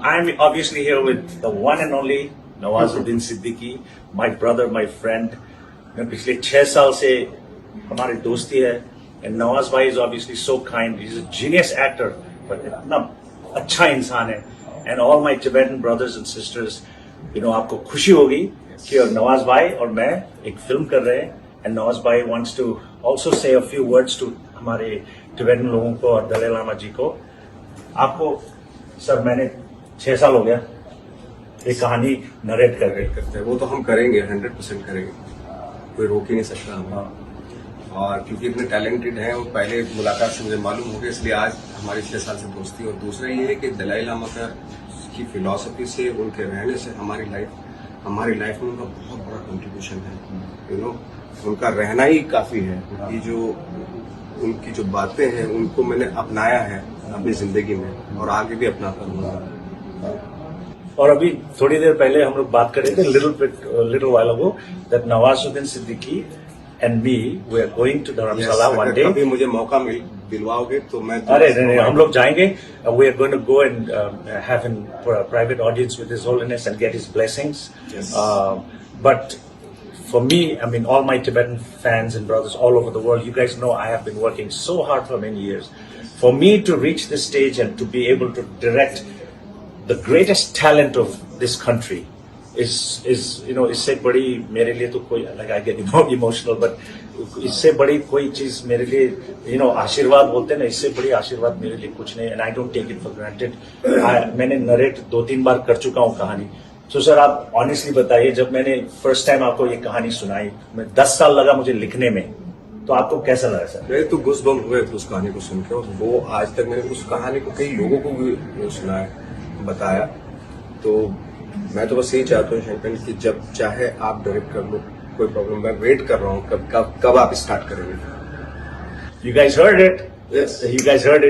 I'm obviously here with the one and only Nawazuddin Siddiqui, my brother, my friend. पिछले 6 साल से हमारी दोस्ती है. And Nawaz bhai is obviously so kind. He's a genius actor, but इतना अच्छा इंसान है. And all my Tibetan brothers and sisters, आपको खुशी होगी कि नवाज भाई और मैं एक फिल्म कर रहे हैं. And Nawaz bhai wants to also say a few words to हमारे टिबेटन लोगों को और दलाई लामा जी को. आपको सर मैंने 6 साल हो गया एक कहानी नरेट करते हैं. वो तो हम करेंगे, 100% करेंगे, कोई रोक ही नहीं सकता हमें. और क्योंकि इतने टैलेंटेड हैं, वो पहले मुलाकात से मुझे मालूम हो गया, इसलिए आज हमारी 6 साल से दोस्ती. और दूसरा ये है कि दलाई लामा की फिलॉसफी से, उनके रहने से हमारी लाइफ में उनका बहुत बड़ा कंट्रीब्यूशन है. उनका रहना ही काफी है. उनकी जो बातें हैं उनको मैंने अपनाया है अपनी जिंदगी में और आगे भी अपनाता रहूंगा. और अभी थोड़ी देर पहले हम लोग बात कर रहे थे little while ago that Nawazuddin Siddiqui and me we are going to Dharamshala one day. कभी मुझे मौका दिलवाओगे तो मैं अरे नहीं, हम लोग जाएंगे. We are going to go and have an private audience with his holiness and get his blessings. But for me, I mean, all my Tibetan fans and brothers all over the world, you guys know I have been working so hard for many years. For me to reach this stage and to be able to direct the greatest talent of this country is इससे बड़ी मेरे लिए तो कोई, like I get emotional, but इससे बड़ी कोई चीज मेरे लिए आशीर्वाद बोलते हैं ना, इससे बड़ी आशीर्वाद मेरे लिए कुछ नहीं. and I don't take it for granted. मैंने नरेट 2-3 बार कर चुका हूँ कहानी. तो सर आप ऑनेस्टली बताइए, जब मैंने फर्स्ट टाइम आपको ये कहानी सुनाई, 10 साल लगा मुझे लिखने में, तो आपको कैसा लगा सर? मेरे तो गूज़बम्प हुए थे उस कहानी को सुन के. वो आज तक मैंने उस कहानी को कई लोगों को भी सुनाया, बताया. तो मैं तो बस यही चाहता हूँ शैंपेन कि जब चाहे आप डायरेक्ट कर लो, कोई प्रॉब्लम. मैं वेट कर रहा हूँ कब आप स्टार्ट करेंगे. You guys heard it. Yes. You guys heard it.